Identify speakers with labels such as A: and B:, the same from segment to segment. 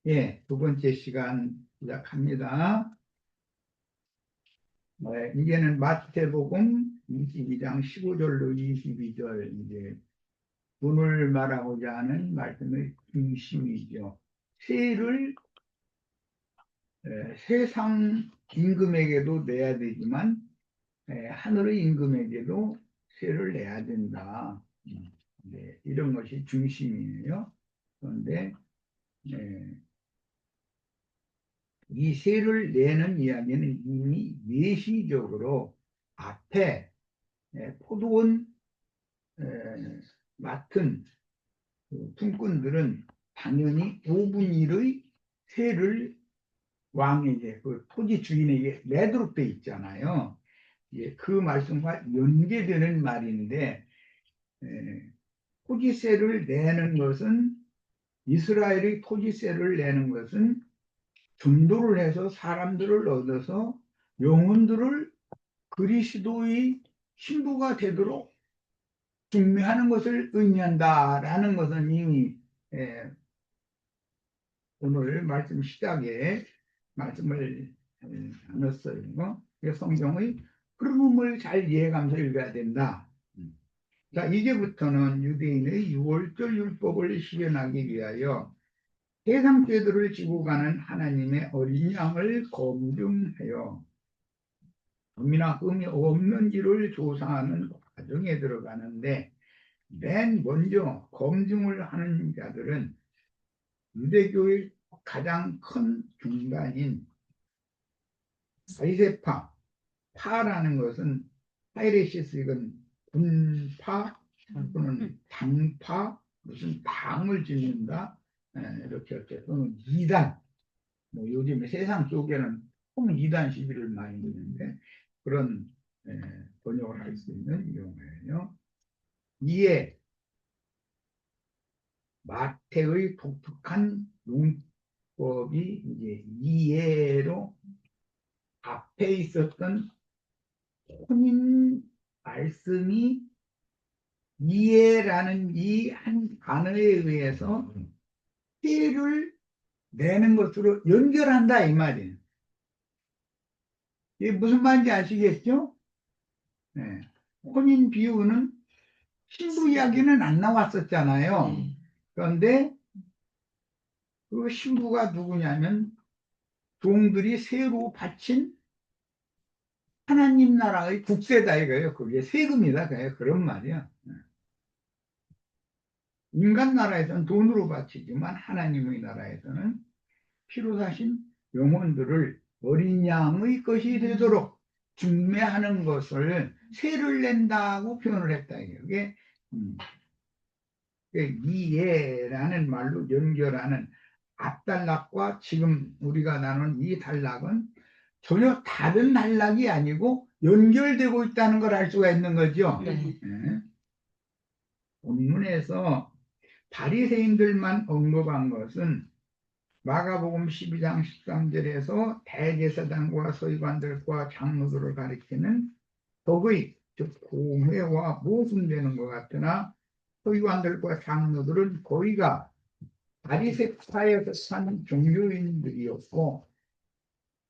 A: 예, 두 번째 시간 시작합니다. 이제는 마태복음 22장 15절로 22절, 이제 오늘 말하고자 하는 말씀의 중심이죠. 세를 세상 임금에게도 내야 되지만 하늘의 임금에게도 세를 내야 된다. 이런 것이 중심이에요. 그런데 이 세를 내는 이야기는 이미 예시적으로 앞에 포도원 맡은 그 품꾼들은 당연히 5분의 1의 세를 왕에게, 그 토지 주인에게 내도록 돼 있잖아요. 그 말씀과 연계되는 말인데, 토지세를 내는 것은, 이스라엘의 토지세를 내는 것은 전도를 해서 사람들을 얻어서 영혼들을 그리스도의 신부가 되도록 중매하는 것을 의미한다라는 것은 이미 오늘 말씀 시작에 말씀을 나눴어요. 성경의 흐름을 잘 이해하면서 읽어야 된다. 자, 이제부터는 유대인의 유월절 율법을 실현하기 위하여 세상 죄들을 지고 가는 하나님의 어린 양을 검증하여 흠이나 흠이 없는지를 조사하는 과정에 들어가는데, 맨 먼저 검증을 하는 자들은 유대교의 가장 큰 중단인 바리새파, 파라는 것은 파이레시스, 이건 군파 또는 당파, 무슨 당을 짓는다, 이렇게 또는 이단, 뭐 요즘에 세상 속에는 이단 시비를 많이 듣는데 그런 번역을 할 수 있는 용어예요. 이에 마태의 독특한 용법이 이제 이해로 앞에 있었던 혼인 말씀이 이해라는 이 한 단어에 의해서 피해를 내는 것으로 연결한다 이 말이에요. 이게 무슨 말인지 아시겠죠? 혼인 비유는 신부 이야기는 안 나왔었잖아요. 그런데 그 신부가 누구냐면 종들이 새로 바친 하나님 나라의 국세다 이거예요. 그게 세금이다. 그런 말이야. 인간 나라에서는 돈으로 바치지만 하나님의 나라에서는 피로 사신 영혼들을 어린 양의 것이 되도록 중매하는 것을 세를 낸다고 표현을 했다. 이게 이해라는 말로 연결하는 앞단락과 지금 우리가 나눈 이 단락은 전혀 다른 단락이 아니고 연결되고 있다는 걸 알 수가 있는 거죠. 본문에서 바리새인들만 언급한 것은 마가복음 12장 13절에서 대제사장과 서기관들과 장로들을 가리키는 덕의, 즉 공회와 모순되는 것 같으나 서기관들과 장로들은 거의가 바리새파에서 산 종교인들이었고,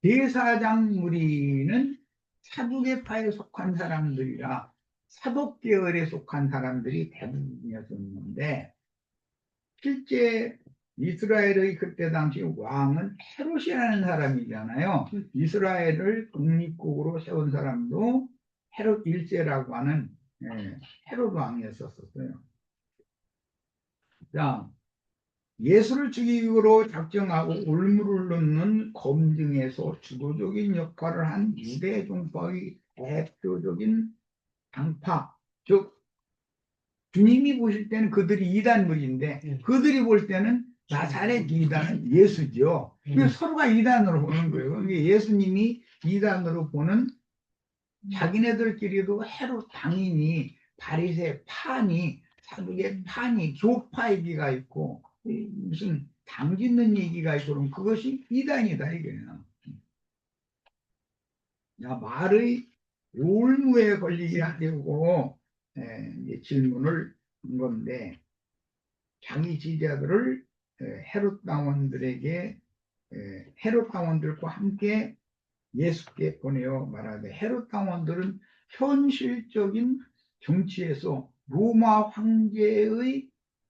A: 대사장 무리는 사두개파에 속한 사람들이라 사독 계열에 속한 사람들이 대부분이었는데, 실제 이스라엘의 그때 당시 왕은 헤롯이라는 사람이잖아요. 이스라엘을 독립국으로 세운 사람도 헤롯 1세라고 하는 헤롯 왕이었었어요. 자, 예수를 죽이기로 작정하고 올무를 넣는 검증에서 주도적인 역할을 한 유대 종파의 대표적인 당파, 즉 주님이 보실 때는 그들이 이단물인데 그들이 볼 때는 나사렛 이단은 예수죠. 서로가 이단으로 보는 거예요. 예수님이 이단으로 보는 자기네들끼리도 헤롯 당인이 바리새 파니 사두개 파니 교파 얘기가 있고 무슨 당 짓는 얘기가 있고 그럼 그것이 이단이다 이거예요. 말의 올무에 걸리게 하려고 질문을 한 건데 자기 지지자들을 헤롯 당원들에게 헤롯 당원들과 함께 예수께 보내어 말하되, 헤롯 당원들은 현실적인 정치에서 로마 황제의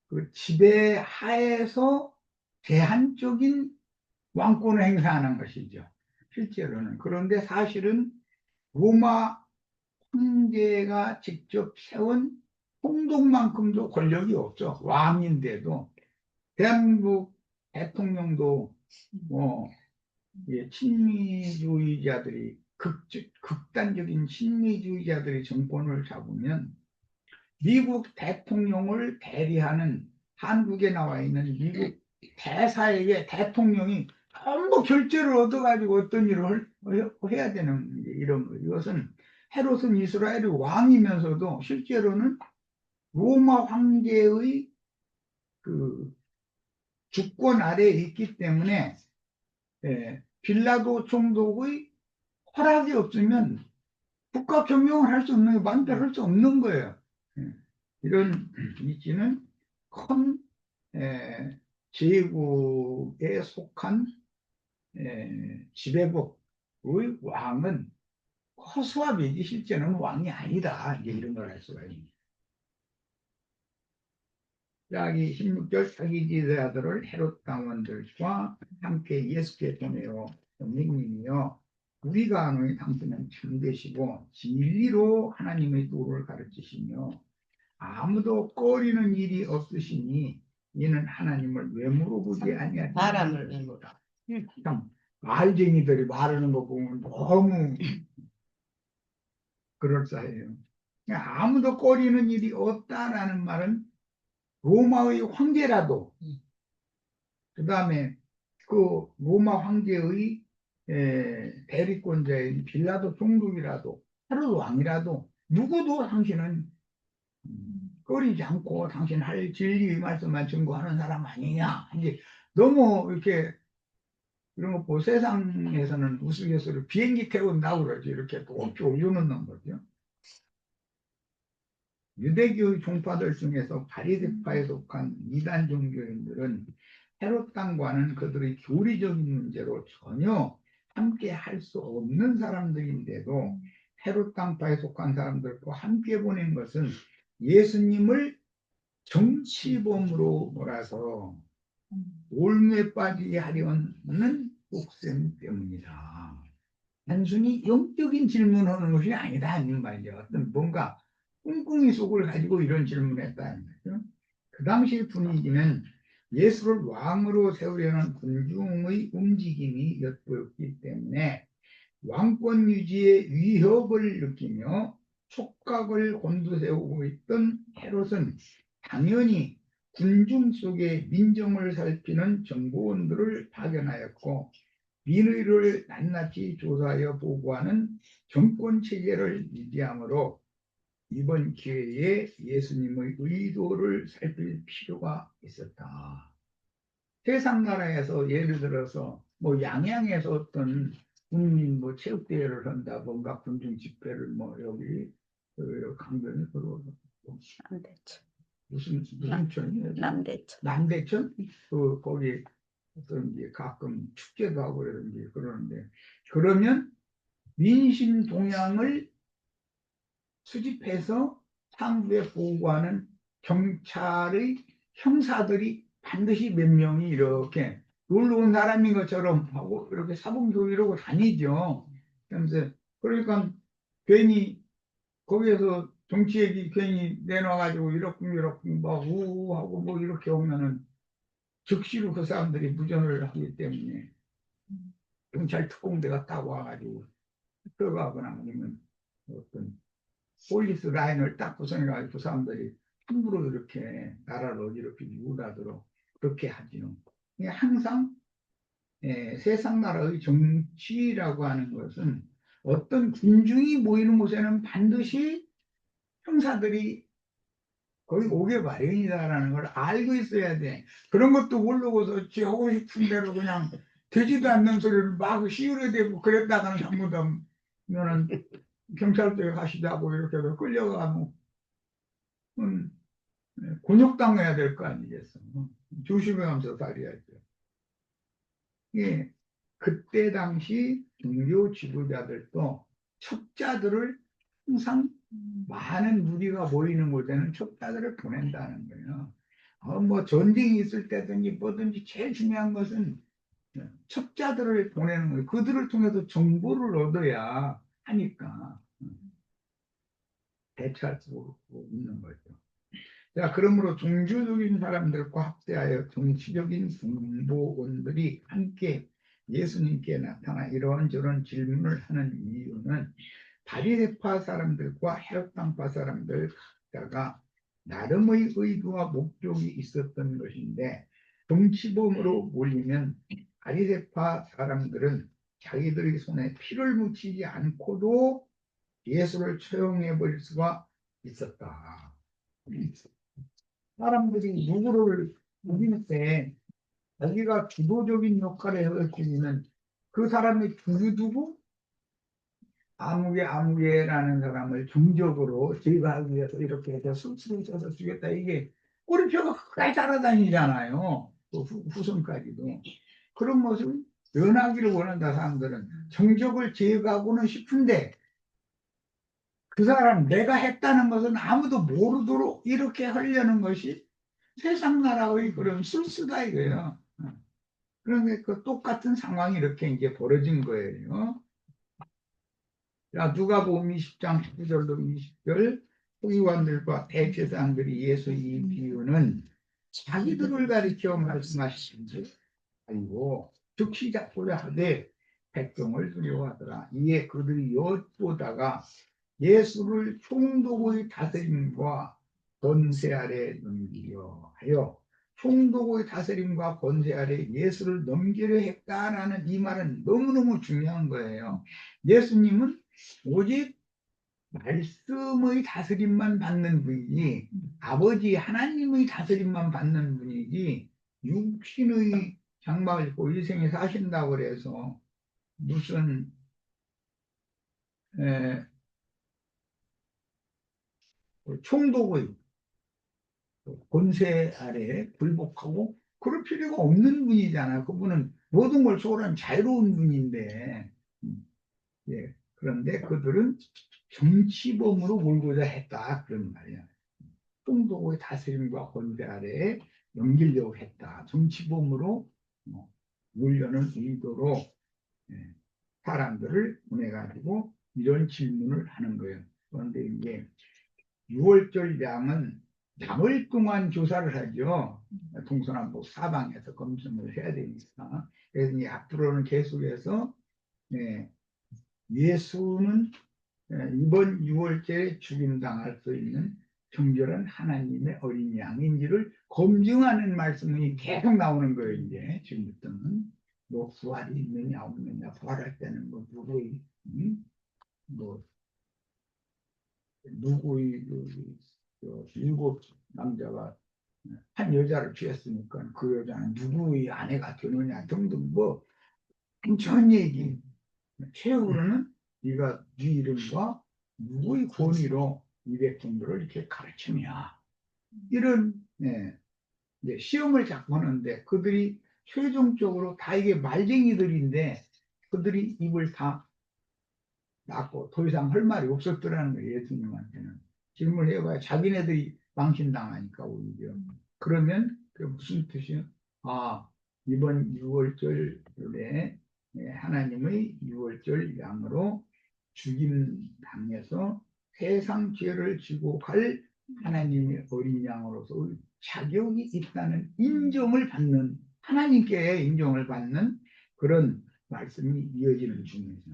A: 그 지배 하에서 제한적인 왕권을 행사하는 것이죠. 실제로는. 그런데 사실은 로마 황제가 직접 세운 총독만큼도 권력이 없죠. 왕인데도. 대한민국 대통령도 뭐 친미주의자들이 극단적인 친미주의자들이 정권을 잡으면 미국 대통령을 대리하는 한국에 나와 있는 미국 대사에게 대통령이 전부 결재를 얻어가지고 어떤 일을 해야 되는 이런 거. 이것은 헤롯은 이스라엘의 왕이면서도 실제로는 로마 황제의 그 주권 아래에 있기 때문에 빌라도 총독의 허락이 없으면 국가 경영을 할 수 없는 게 마음대로 할 수 없는 거예요. 이런 이치는 큰 제국에 속한 지배국의 왕은 허수아비지 실제는 왕이 아니다. 이제 이런 걸 할 수가 있습니다. 자기 16절 자기 지도자들을 헤롯 당원들과 함께 예수께 보내어 선생님이여 우리가 아노니 당신은 참되시고 진리로 하나님의 도를 가르치시며 아무도 꺼리는 일이 없으시니 이는 하나님을 외모로 보지 아니하니
B: 사람을 외모로.
A: 참 말쟁이들이 말하는 거 보면 너무 그럴싸해요. 아무도 꺼리는 일이 없다라는 말은 로마의 황제라도 그 다음에 그 로마 황제의 대리권자인 빌라도 총독이라도 헤롯 왕이라도 누구도 당신은 꺼리지 않고 당신 할 진리의 말씀만 증거하는 사람 아니냐. 이제 너무 이렇게 이런 거 보고 세상에서는 우스갯소리로 비행기 태운다고 그러지. 이렇게 높이 올려놓는 거죠. 유대교의 종파들 중에서 바리새파에 속한 이단 종교인들은 헤롯 당과는 그들의 교리적인 문제로 전혀 함께 할 수 없는 사람들인데도 헤롯 당파에 속한 사람들과 함께 보낸 것은 예수님을 정치범으로 몰아서 올무에 빠지게 하려는 욕심 때문이다. 단순히 영적인 질문하는 것이 아니다 하는 말이죠. 어떤 뭔가 꿍꿍이 속을 가지고 이런 질문을 했다는 거죠. 그 당시 분위기는 예수를 왕으로 세우려는 군중의 움직임이 엿보였기 때문에 왕권 유지의 위협을 느끼며 촉각을 곤두세우고 있던 헤롯은 당연히 군중 속에 민정을 살피는 정보원들을 파견하였고 민의를 낱낱이 조사하여 보고하는 정권 체계를 유지하므로 이번 기회에 예수님의 의도를 살필 필요가 있었다. 세상 나라에서 예를 들어서 뭐 양양에서 어떤 국민 뭐 체육대회를 한다던가 군중 집회를 뭐 여기 강변에
B: 남대천.
A: 무슨 촌이에요?
B: 남대천.
A: 남대천? 거기 어떤 이제 가끔 축제도 하고 그러는데 그러는데 그러면 민심 동향을 수집해서 상부에 보고하는 경찰의 형사들이 반드시 몇 명이 이렇게 놀러 온 사람인 것처럼 하고 이렇게 사봉도 이러고 다니죠. 그러니까 괜히 거기에서 정치 얘기 괜히 내놔가지고 이렇게 막 우하고 뭐 이렇게 오면은 즉시로 그 사람들이 무전을 하기 때문에 경찰 특공대가 딱 와가지고 들어가거나 아니면 어떤 폴리스 라인을 딱 구성해가지고 그 사람들이 함부로 이렇게 나라를 어지럽히지 못하도록 그렇게 하지요. 항상 세상 나라의 정치라고 하는 것은 어떤 군중이 모이는 곳에는 반드시 형사들이 거기 오게 마련이다라는 걸 알고 있어야 돼. 그런 것도 모르고서 지 하고 싶은 대로 그냥 되지도 않는 소리를 막 시우려대고 그랬다가는 잘못하면은 경찰서에 가시자고 이렇게 끌려가고 곤욕당해야 될 거 아니겠어. 조심하면서 살아야죠. 예, 그때 당시 종교 지도자들도 첩자들을 항상 많은 무리가 모이는 곳에는 첩자들을 보낸다는 거예요. 뭐 전쟁이 있을 때든지 뭐든지 제일 중요한 것은 첩자들을 보내는 거예요. 그들을 통해서 정보를 얻어야 하니까 대처할 수 있는 거죠. 자, 그러므로 종교적인 사람들과 합세하여 정치적인 정보원들이 함께 예수님께 나타나 이런저런 질문을 하는 이유는 바리새파 사람들과 헤롯당파 사람들 각자가 나름의 의도와 목적이 있었던 것인데 정치범으로 몰리면 바리새파 사람들은 자기들의 손에 피를 묻히지 않고도 예수를 처형해 버릴 수가 있었다. 사람들이 누구를 죽일 때 자기가 주도적인 역할을 할 수 있는 그 사람이 두고두고 아무개라는 사람을 중적으로 제거하기 위해서 이렇게 해서 술수를 써서 죽였다. 이게 꼬리표가 끝까지 따라다니잖아요. 또 후손까지도. 그런 모습을 변하기를 원한다. 사람들은 정적을 제거하고는 싶은데 그 사람 내가 했다는 것은 아무도 모르도록 이렇게 하려는 것이 세상 나라의 그런 술수다 이거예요. 그런데 그 똑같은 상황이 이렇게 이제 벌어진 거예요. 자, 누가복음 20장 19절로 20절 서기관들과 대제사장들이 예수 이 비유는 자기들을 가리켜 말씀하시는지 아니고 즉시 잡고자 하되 백성을 두려워하더라. 이에 그들이 엿보다가 예수를 총독의 다스림과 권세 아래 넘기려 하여 총독의 다스림과 권세 아래 예수를 넘기려 했다라는 이 말은 너무너무 중요한 거예요. 예수님은 오직 말씀의 다스림만 받는 분이지 아버지 하나님의 다스림만 받는 분이지 육신의 장막을 입고 이 생에 사신다고 그래서 무슨 총독의 권세 아래 굴복하고 그럴 필요가 없는 분이잖아요. 그분은 모든 걸 초월한 자유로운 분인데 예. 그런데 그들은 정치범으로 몰고자 했다 그런 말이야. 총독의 다스림과 권세 아래에 넘기려고 했다. 정치범으로 몰려는 의도로 예, 사람들을 보내가지고 이런 질문을 하는 거예요. 그런데 이제 6월절 양은 나흘 동안 조사를 하죠. 동서남북 사방에서 검증을 해야 되니까. 그래서 이제 앞으로는 계속해서 예수는 이번 6월절에 죽임당할 수 있는 정결한 하나님의 어린 양인지를 검증하는 말씀이 계속 나오는 거예요. 이제 지금부터는 뭐 부활이 있느냐 없느냐, 부활할 때는 뭐 누구의 뭐 누구의 일곱 남자가 한 여자를 취했으니까 그 여자는 누구의 아내가 되느냐 등등 뭐 전 얘기. 최후로는 네가 네 이름과 누구의 권위로 이 백성들을 이렇게 가르치냐 이런 이제 시험을 자꾸 하는데 그들이 최종적으로 다 이게 말쟁이들인데 그들이 입을 다 닫고 더 이상 할 말이 없었더라는 거예요. 예수님한테는 질문을 해봐야 자기네들이 망신당하니까 오히려. 그러면 그게 무슨 뜻이요? 아, 이번 6월절에 하나님의 6월절 양으로 죽임 당해서 세상 죄를 지고 갈 하나님의 어린 양으로서 자격이 있다는 인정을 받는, 하나님께 인정을 받는 그런 말씀이 이어지는 중이죠.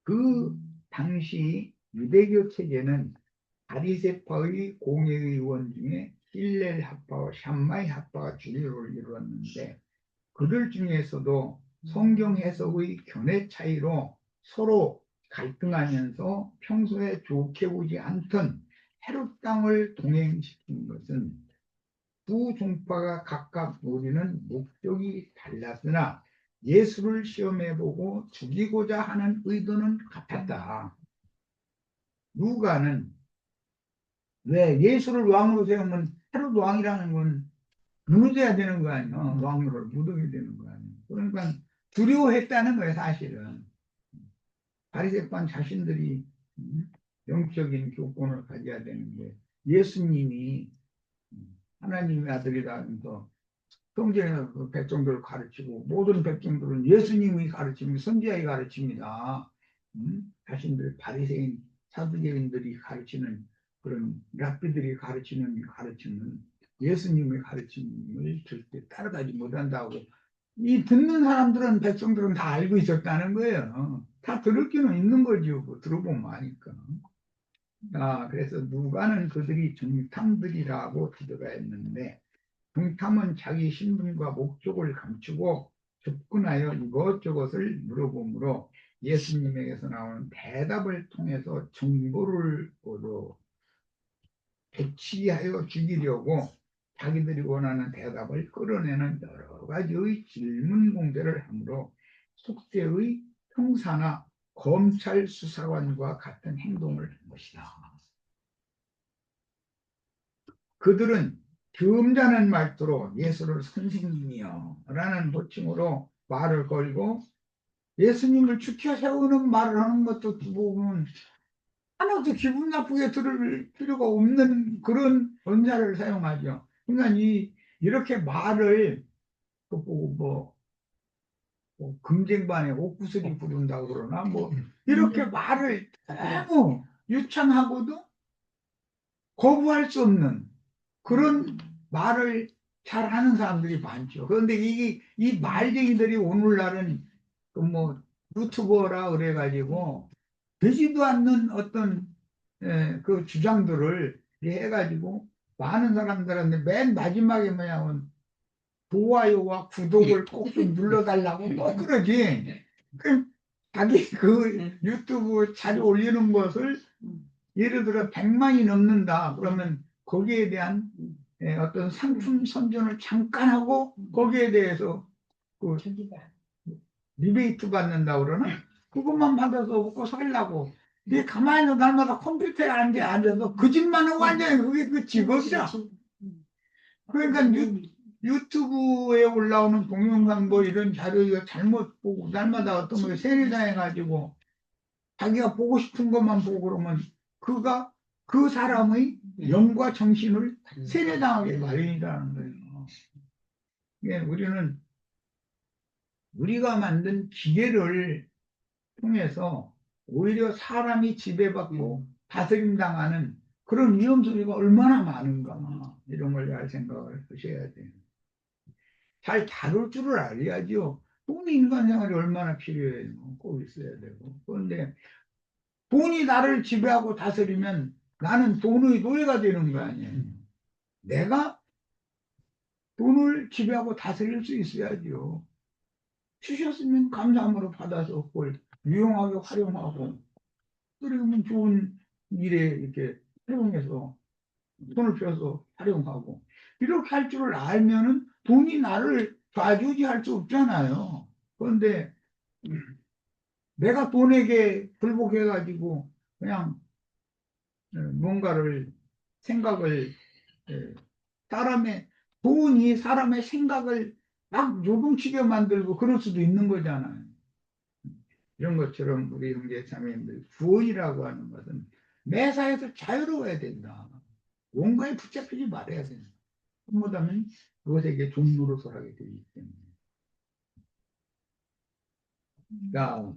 A: 그 당시 유대교 체계는 바리새파의 공회의원 중에 힐렐 학파와 샴마이 학파가 주류를 이루었는데 그들 중에서도 성경 해석의 견해 차이로 서로 갈등하면서 평소에 좋게 보지 않던 헤롯 당을 동행시킨 것은 두 종파가 각각 노리는 목적이 달랐으나 예수를 시험해보고 죽이고자 하는 의도는 같았다. 누가는 왜 예수를 왕으로 세우면 헤롯 왕이라는 건 무너져야 되는 거 아니야. 왕으로 묻어야 되는 거 아니야. 그러니까 두려워했다는 거예요, 사실은. 바리새판 자신들이 영적인 교권을 가져야 되는데 예수님이 하나님의 아들이다 하면서 성경에서 그 백성들을 가르치고 모든 백성들은 예수님이 가르치는 선지자의 가르칩니다. 자신들 바리새인 사두개인들이 가르치는 그런 랍비들이 가르치는 예수님의 가르침을 절대 따라가지 못한다고 이 듣는 사람들은 백성들은 다 알고 있었다는 거예요. 다 들을 끼는 있는 거죠. 뭐 들어보면 아니까. 그래서 누가는 그들이 정탐들이라고 기도했는데 정탐은 자기 신분과 목적을 감추고 접근하여 이것저것을 물어보므로 예수님에게서 나오는 대답을 통해서 정보를 얻어 배치하여 죽이려고 자기들이 원하는 대답을 끌어내는 여러 가지의 질문 공세를 하므로 속세의 형사나 검찰 수사관과 같은 행동을 한 것이다. 그들은 겸자는 말투로 예수를 선생님이여 라는 호칭으로 말을 걸고 예수님을 추켜 세우는 말을 하는 것도 보면 하나도 기분 나쁘게 들을 필요가 없는 그런 언사를 사용하죠. 그러니까 이렇게 말을 그 금쟁반에 옥구슬이 부른다고 그러나 이렇게 말을 너무 유창하고도 거부할 수 없는 그런 말을 잘 하는 사람들이 많죠. 그런데 이 말쟁이들이 오늘날은 그 유튜버라 그래가지고 되지도 않는 어떤 그 주장들을 해가지고 많은 사람들한테 맨 마지막에 뭐냐면 좋아요와 구독을 꼭 좀 눌러달라고 꼭 그러지. 그 자기 그 유튜브 자료 올리는 것을 예를 들어 100만이 넘는다 그러면 거기에 대한 어떤 상품 선전을 잠깐 하고 거기에 대해서 그 리베이트 받는다 그러나 그것만 받아서 먹고 살려고 네 가만히 날마다 컴퓨터에 앉아서 그 짓만 하고 완전히 그게 그 직업이야. 그러니까 유튜브에 올라오는 동영상 이런 자료 이거 잘못 보고 날마다 어떤 거 세뇌당해가지고 자기가 보고 싶은 것만 보고 그러면 그가 그 사람의 영과 정신을 세뇌당하게 마련이라는 거예요. 예, 우리가 만든 기계를 통해서 오히려 사람이 지배받고 다스림당하는 그런 위험 소리가 얼마나 많은가 이런 걸 잘 생각을 하셔야 돼요. 잘 다룰 줄을 알아야죠. 돈이 인간 생활이 얼마나 필요해요. 꼭 있어야 되고. 그런데 돈이 나를 지배하고 다스리면 나는 돈의 노예가 되는 거 아니에요. 내가 돈을 지배하고 다스릴 수 있어야죠. 주셨으면 감사함으로 받아서 그걸 유용하게 활용하고 그러면 좋은 일에 이렇게 활용해서 손을 펴서 활용하고 이렇게 할 줄을 알면은 돈이 나를 좌지우지할 수 없잖아요. 그런데 내가 돈에게 굴복해가지고 그냥 뭔가를 생각을 사람의 돈이 사람의 생각을 막 요동치게 만들고 그럴 수도 있는 거잖아요. 이런 것처럼 우리 형제 자매님들 구원이라고 하는 것은 매사에서 자유로워야 된다. 뭔가에 붙잡히지 말아야 된다. 못하면 그것에게 종로로서 하게 되기 때문에. 자,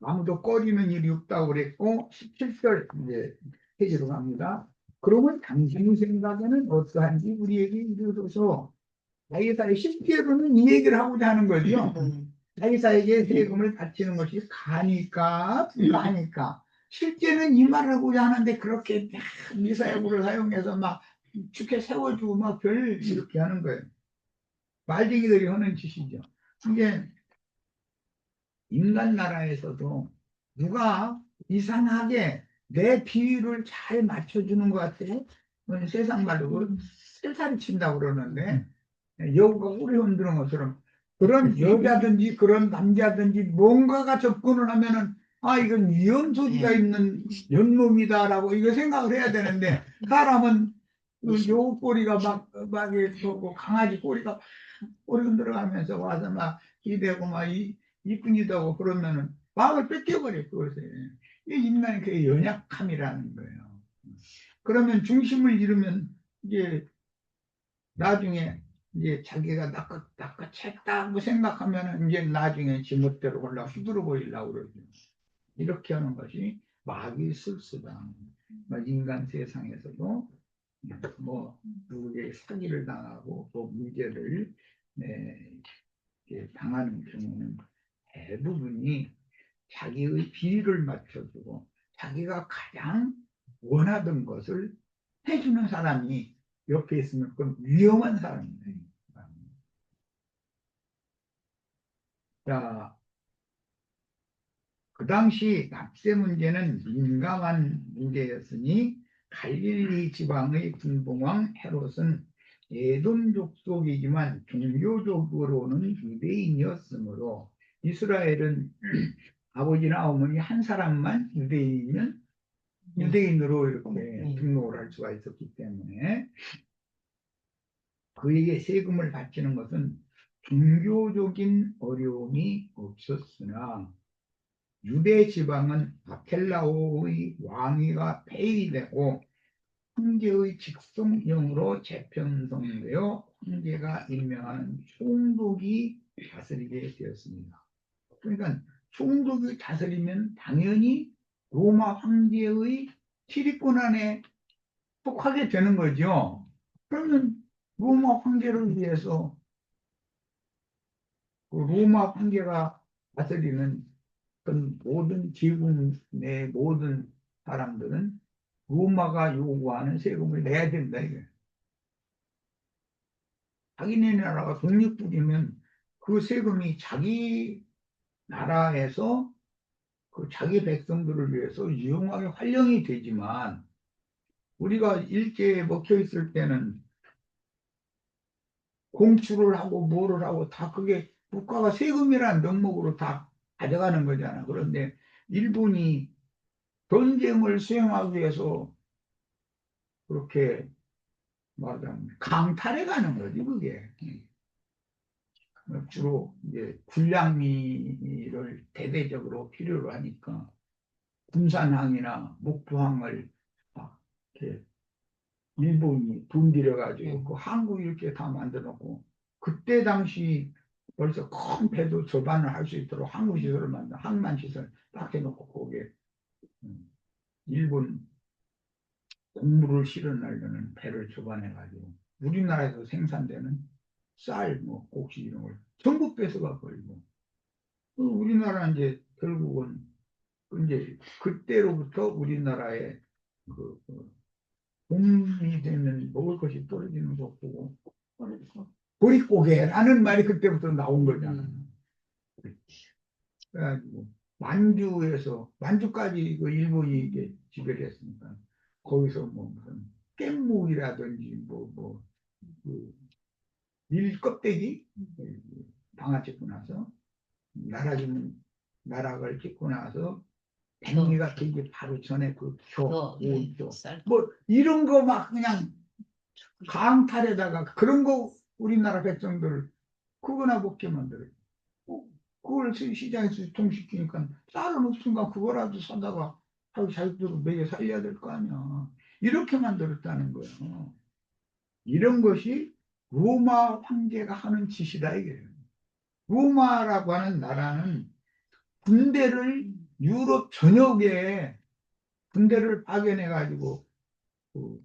A: 아무도 꺼리는 일이 없다고 그랬고 17절 이제 페이지로 갑니다. 그러면 당신 생각에는 어떠한지 우리에게 이르소서. 자기사의 10개로는 이 얘기를 하고자 하는 거죠. 자기사에게 세금을 바치는 것이 가니까 불가하니까 실제는 이 말을 하고자 하는데 그렇게 미사여구를 사용해서 막 축해 세워주고 막 별 이렇게 하는 거예요. 말쟁이들이 하는 짓이죠. 이게 인간 나라에서도 누가 이상하게 내 비율을 잘 맞춰주는 것 같아. 세상 말로 셀살이 친다고 그러는데 여우가 꼬리 흔드는 것처럼 그런 여자든지 그런 남자든지 뭔가가 접근을 하면은 아, 이건 위험 소지가
B: 네.
A: 있는 연놈이다라고 이거 생각을 해야 되는데, 사람은 요 꼬리가 막 이렇게 오고 강아지 꼬리가 꼬리 들어가면서 와서 막 기대고 막 이쁜이다고 그러면은 막을 뺏겨버려, 그것에. 이 인간의 그 연약함이라는 거예요. 그러면 중심을 잃으면 이제 나중에 이제 자기가 낚아챘다고 생각하면은 이제 나중에 지멋대로 올라 휘두르 보이려고 그러죠. 이렇게 하는 것이 마귀의 술수다. 인간 세상에서도 뭐 누구에게 사기를 당하고 또 문제를 이렇게 당하는 경우는 대부분이 자기의 비위를 맞춰주고 자기가 가장 원하던 것을 해주는 사람이 옆에 있으면 그건 위험한 사람이에요. 자, 그 당시 납세 문제는 민감한 문제였으니 갈릴리 지방의 군봉왕 헤롯은 에돔 족속이지만 종교적으로는 유대인이었으므로 이스라엘은 아버지나 어머니 한 사람만 유대인이면 유대인으로 이렇게 등록을 할 수가 있었기 때문에 그에게 세금을 바치는 것은 종교적인 어려움이 없었으나 유대 지방은 아켈라오의 왕위가 폐위되고 황제의 직속령으로 재편성되어 황제가 임명하는 총독이 다스리게 되었습니다. 그러니까 총독이 다스리면 당연히 로마 황제의 치리권 안에 속하게 되는 거죠. 그러면 로마 황제를 위해서 그 로마 황제가 다스리는 그 모든 지구 내 모든 사람들은 로마가 요구하는 세금을 내야 된다 이게. 자기네 나라가 독립국이면 그 세금이 자기 나라에서 그 자기 백성들을 위해서 유용하게 활용이 되지만 우리가 일제에 먹혀 있을 때는 공출을 하고 뭐를 하고 다 그게 국가가 세금이라는 명목으로 다 가져가는 거잖아. 그런데 일본이 전쟁을 수행하기 위해서 그렇게 말하자면 강탈해 가는 거지 그게. 주로 이제 군량미를 대대적으로 필요로 하니까 군산항이나 목포항을 막 이렇게 일본이 돈 들여가지고 그 항구 이렇게 다 만들어 놓고 그때 당시 벌써 큰 배도 접안을 할 수 있도록 항구 시설을 만든 항만 시설 딱 해놓고 거기에 일본 곡물을 실어나려는 배를 접안해가지고 우리나라에서 생산되는 쌀, 뭐 곡식 이런 걸 전부 뺏어가 버리고 우리나라 이제 결국은 이제 그때로부터 우리나라에 그 공이 되면 먹을 것이 떨어지는 거 보고 보릿고개라는 말이 그때부터 나온 거잖아. 그래가지고 만주에서 만주까지 그 일본이 이게 지배를 했으니까 거기서 뭐 무슨 깻묵이라든지 뭐뭐그밀 껍데기 방아 찍고 나서 나락을 찍고 나서 백미가 되기 바로 전에 그겨 오죠. 뭐 이런 거 막 그냥 강탈에다가 그런 거 우리나라 백성들을 그거나 먹게 만들어요. 그걸 시장에서 유통시키니까 쌀은 없으니까 그거라도 사다가 자기들을 먹여 살려야 될 거 아니야. 이렇게 만들었다는 거예요. 이런 것이 로마 황제가 하는 짓이다 이게요. 로마라고 하는 나라는 군대를 유럽 전역에 군대를 파견해 가지고 그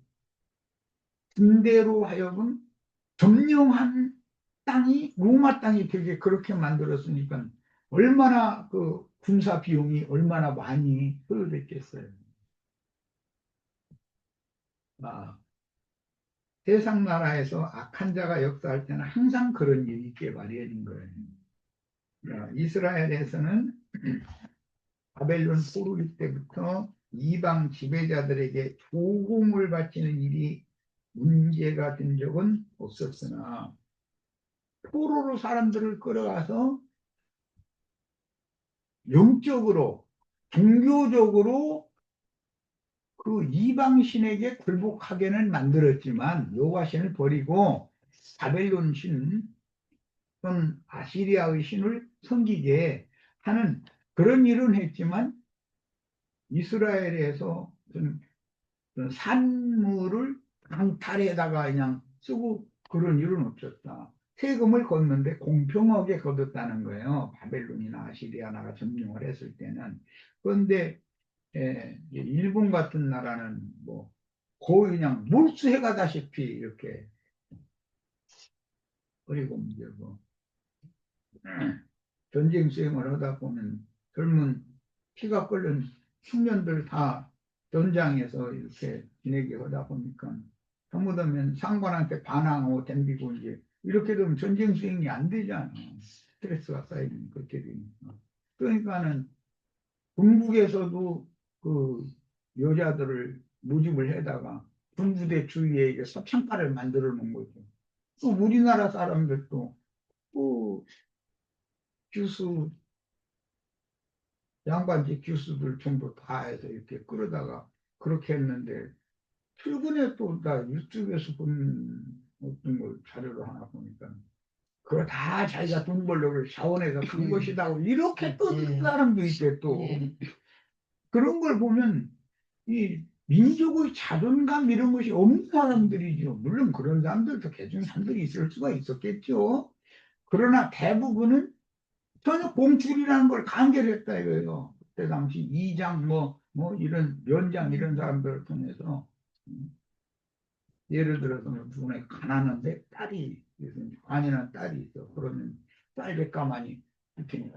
A: 군대로 하여금 점령한 땅이 로마 땅이 되게 그렇게 만들었으니까 얼마나 그 군사 비용이 얼마나 많이 흘러댔겠어요. 아, 세상 나라에서 악한 자가 역사할 때는 항상 그런 일이 있게 마련인 거예요. 이스라엘에서는 바벨론 포로기 때부터 이방 지배자들에게 조공을 바치는 일이 문제가 된 적은 없었으나 포로로 사람들을 끌어가서 영적으로 종교적으로 그 이방신에게 굴복하게는 만들었지만 여호와신을 버리고 바벨론 신 또는 아시리아의 신을 섬기게 하는 그런 일은 했지만 이스라엘에서 어떤 산물을 강탈에다가 그냥 쓰고 그런 일은 없었다. 세금을 걷는데 공평하게 걷었다는 거예요. 바벨론이나 아시리아나가 점령을 했을 때는. 그런데 일본 같은 나라는 뭐 거의 그냥 몰수해 가다시피 이렇게. 그리고 이제 뭐 전쟁 수행을 하다 보면 젊은 피가 끓는 청년들 다 전장에서 이렇게 지내게 하다 보니까 잘못하면 상관한테 반항하고 덤비고 이제 이렇게 되면 전쟁 수행이 안 되잖아. 스트레스가 쌓이는 그렇게 되니까. 그러니까는 중국에서도 그 여자들을 모집을 해다가 군부대 주위에 이게 서창가를 만들어 놓은 거죠. 또 우리나라 사람들도 그 교수 양반집 교수들 전부 다 해서 이렇게 끌어다가 그렇게 했는데 최근에 또 나 유튜브에서 본 어떤 걸 자료를 하나 보니까 그거 다 자기가 돈 벌려고 자원해서 간 것이다 이렇게 또 사람도 있대 또. 그런 걸 보면 이 민족의 자존감 이런 것이 없는 사람들이죠. 물론 그런 사람들도 개중 사람들이 있을 수가 있었겠죠. 그러나 대부분은 전혀 공출이라는 걸 간결했다 이거예요. 그때 당시 이장 뭐 이런 연장 이런 사람들을 통해서 예를 들어서 뭐 누구나 가난한데 딸이 관이나 딸이 있어. 그러면 딸 백가만이 이렇게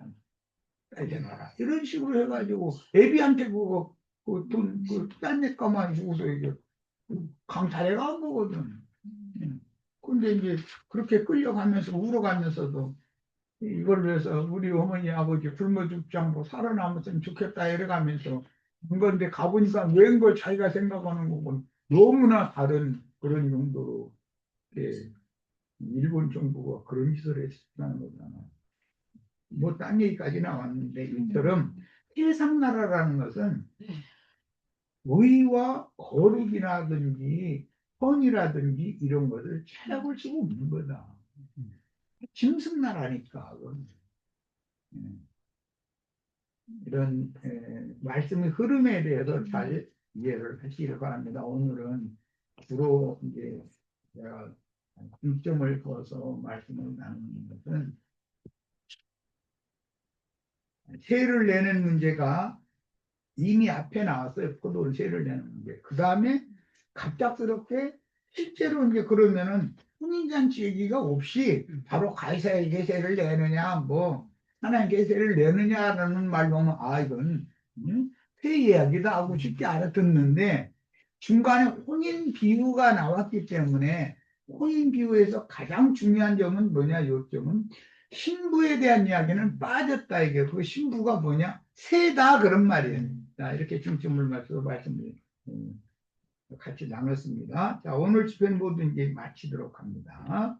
A: 딸 되놔라 이런 식으로 해가지고 애비한테 그거 그돈그딸 백가만이 주고서 이게 강탈해 간 거거든. 근데 이제 그렇게 끌려가면서 울어가면서도 이걸 위해서 우리 어머니 아버지 굶어 죽지 않고 살아남았으면 좋겠다 이래가면서 한 건데 가보니까 웬 걸 자기가 생각하는 거고 너무나 다른 그런 용도로 일본 정부가 그런 짓을 했다는 거잖아. 뭐 딴 얘기까지 나왔는데 이처럼 세상 나라라는 것은 의와 거룩이라든지 선이라든지 이런 것을 찾아볼 수가 없는 거다. 짐승 나라니까. 그건. 이런 말씀의 흐름에 대해서 잘 이해를 하시기 바랍니다. 오늘은 주로 이제 제가 중점을 둬서 말씀을 나누는 것은 세를 내는 문제가 이미 앞에 나왔어요. 포도를 세를 내는 문제. 그 다음에 갑작스럽게 실제로 이제 그러면은 혼인잔치 얘기가 없이 바로 가이사에게 세를 내느냐, 뭐 하나님께 세를 내느냐라는 말로는 아 이건 세 이야기다 하고 쉽게 알아듣는데 중간에 혼인 비유가 나왔기 때문에 혼인 비유에서 가장 중요한 점은 뭐냐, 요점은 신부에 대한 이야기는 빠졌다 이게. 그 신부가 뭐냐, 세다 그런 말이에요. 자, 이렇게 중점을 맞춰서 말씀을 같이 나눴습니다. 자, 오늘 집회는 모두 이제 마치도록 합니다.